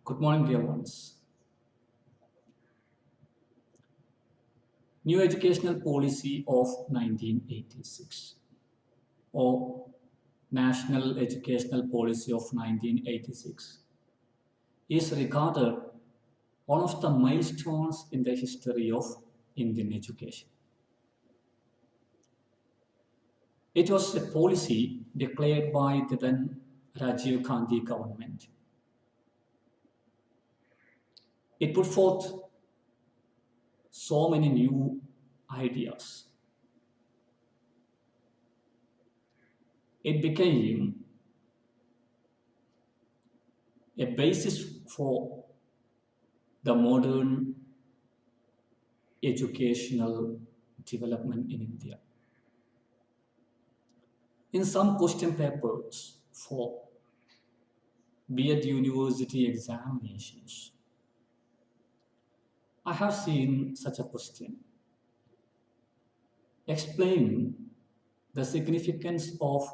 Good morning, dear ones. New Educational Policy of 1986 or National Educational Policy of 1986 is regarded one of the milestones in the history of Indian education. It was a policy declared by the then Rajiv Gandhi government. It put forth so many new ideas. It became a basis for the modern educational development in India. In some question papers for B.Ed university examinations, I have seen such a question. Explain the significance of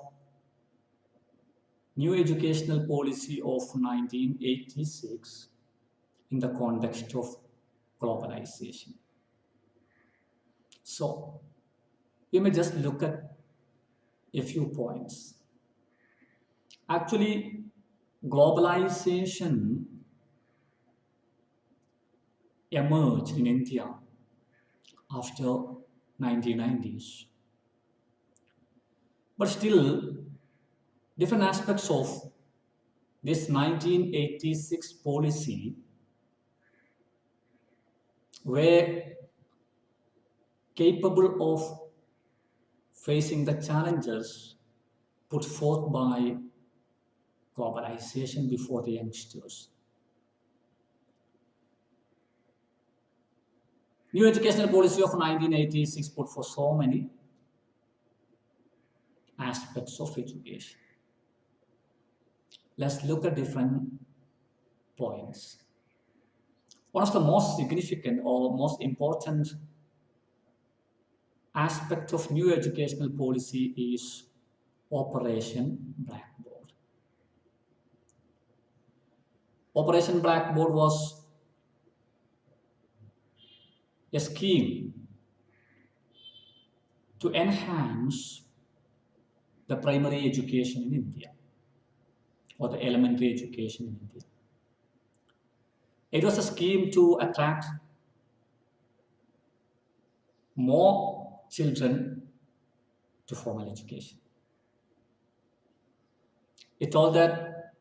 new educational policy of 1986 in the context of globalization. So, we may just look at a few points. Actually, globalization emerged in India after 1990s. But still, different aspects of this 1986 policy were capable of facing the challenges put forth by globalization before the youngsters. New educational policy of 1986 put for so many aspects of education. Let's look at different points. One of the most significant or most important aspect of new educational policy is Operation Blackboard. Operation Blackboard was a scheme to enhance the primary education in India or the elementary education in India. It was a scheme to attract more children to formal education. It told that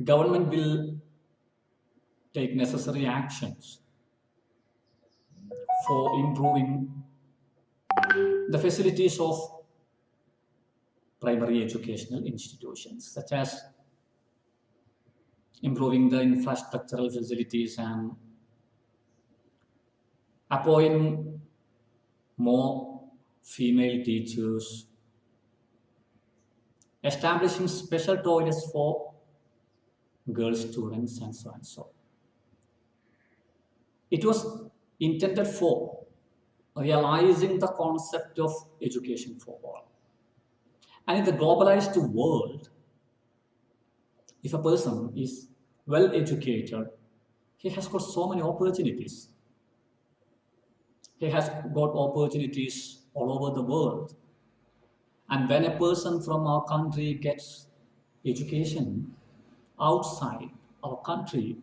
government will take necessary actions for improving the facilities of primary educational institutions, such as improving the infrastructural facilities and appointing more female teachers, establishing special toilets for girl students, and so on and so on. It was intended for realizing the concept of education for all. And in the globalized world, if a person is well educated, he has got so many opportunities. He has got opportunities all over the world. And when a person from our country gets education outside our country,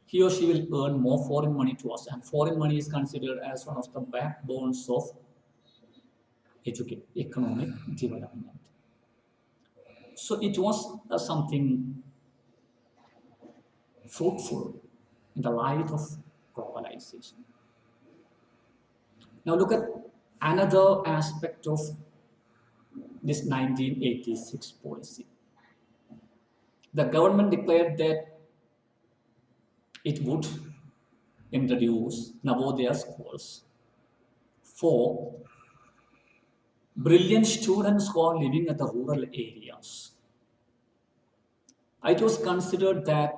he or she will earn more foreign money to us. And foreign money is considered as one of the backbones of economic development. So it was something fruitful in the light of globalization. Now look at another aspect of this 1986 policy. The government declared that it would introduce Navodaya schools for brilliant students who are living at the rural areas. It was considered that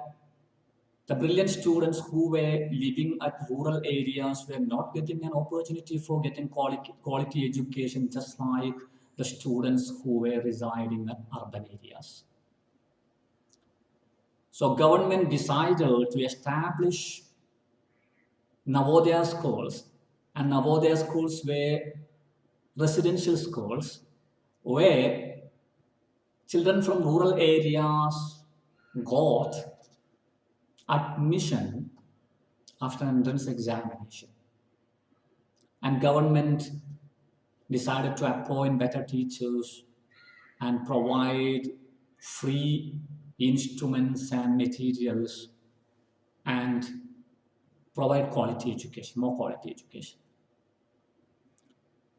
the brilliant students who were living at rural areas were not getting an opportunity for getting quality education, just like the students who were residing in urban areas. So government decided to establish Navodaya schools, and Navodaya schools were residential schools where children from rural areas got admission after entrance examination. And government decided to appoint better teachers and provide free instruments and materials and provide quality education, more quality education.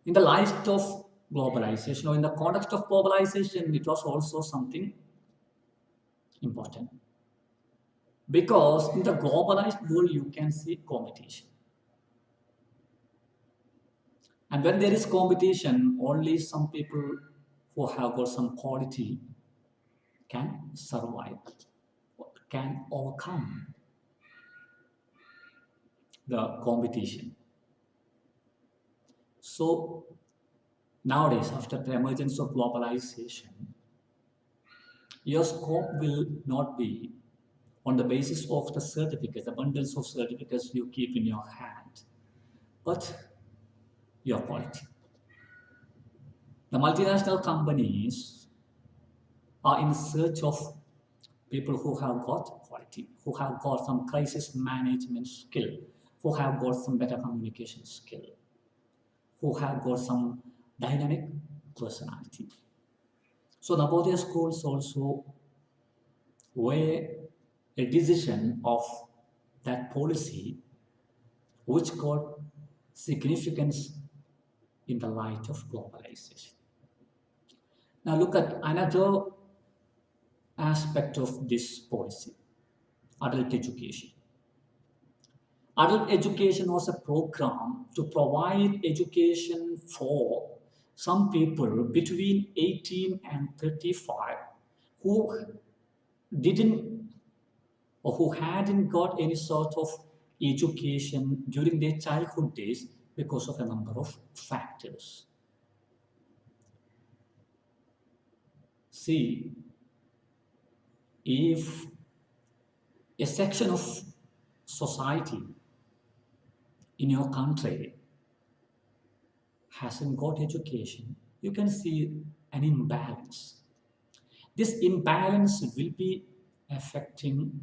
In the light of globalization, or in the context of globalization, it was also something important. Because in the globalized world, you can see competition. And when there is competition, only some people who have got some quality can survive, can overcome the competition. So nowadays, after the emergence of globalization, your scope will not be on the basis of the certificates, the bundles of certificates you keep in your hand, but your quality. The multinational companies are in search of people who have got quality, who have got some crisis management skill, who have got some better communication skill, who have got some dynamic personality. So Navodaya schools also were a decision of that policy which got significance in the light of globalization. Now look at another aspect of this policy, adult education. Adult education was a program to provide education for some people between 18 and 35 who didn't or who hadn't got any sort of education during their childhood days because of a number of factors. See, if a section of society in your country hasn't got education, you can see an imbalance. This imbalance will be affecting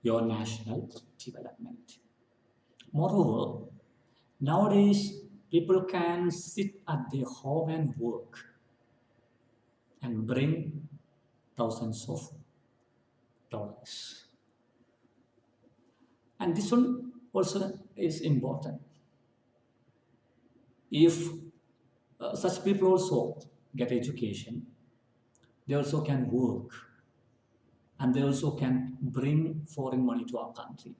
your national development. Moreover, nowadays people can sit at their home and work and bring thousands of dollars. And this one also is important. If such people also get education, they also can work and they also can bring foreign money to our country.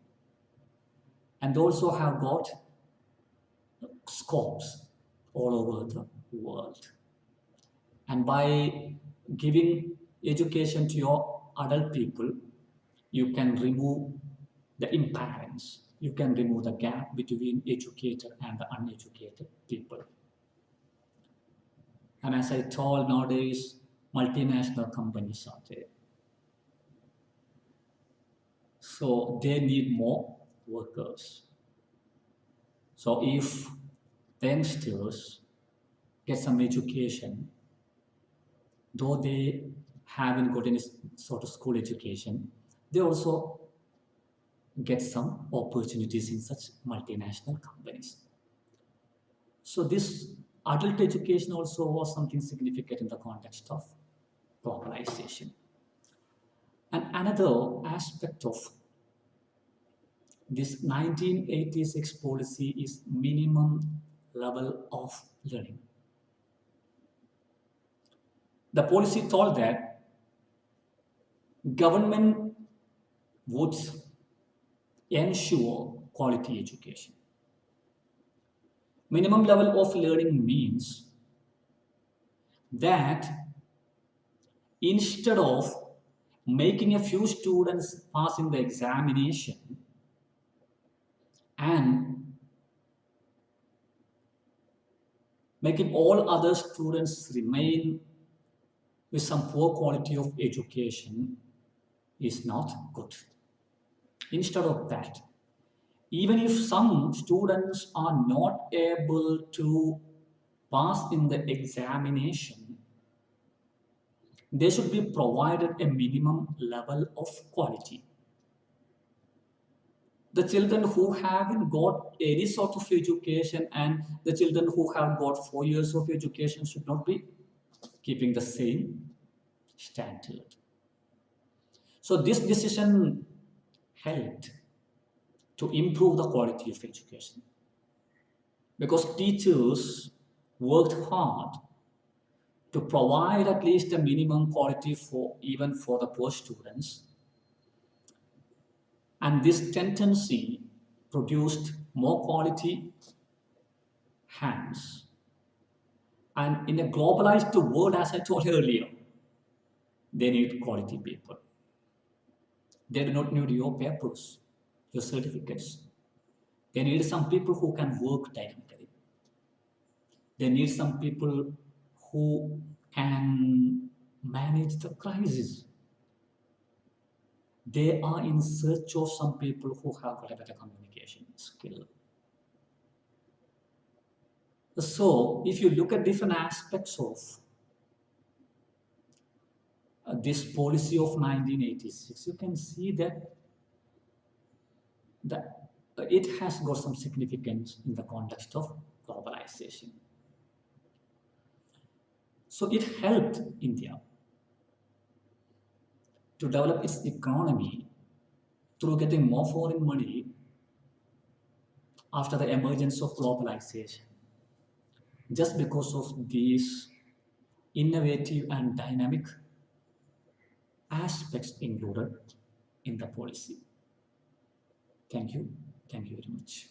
And they also have got scopes all over the world. And by giving education to your adult people, you can remove the imbalance. You can remove the gap between educated and the uneducated people. And as I told, nowadays, multinational companies are there. So they need more workers. So if the youngsters get some education, though they haven't got any sort of school education, they also get some opportunities in such multinational companies. So this adult education also was something significant in the context of globalization. And another aspect of this 1986 policy is minimum level of learning. The policy told that government would ensure quality education. Minimum level of learning means that instead of making a few students passing the examination and making all other students remain with some poor quality of education, is not good. Instead of that, even if some students are not able to pass in the examination, they should be provided a minimum level of quality. The children who haven't got any sort of education and the children who have got 4 years of education should not be keeping the same standard. So this decision helped to improve the quality of education, because teachers worked hard to provide at least a minimum quality for even for the poor students, and this tendency produced more quality hands. And in a globalized world, as I told earlier, they need quality people. They do not need your papers, your certificates. They need some people who can work dynamically. They need some people who can manage the crisis. They are in search of some people who have got a better communication skill. So, if you look at different aspects of this policy of 1986, you can see that it has got some significance in the context of globalization. So it helped India to develop its economy through getting more foreign money after the emergence of globalization, just because of these innovative and dynamic aspects included in the policy. Thank you. Thank you very much.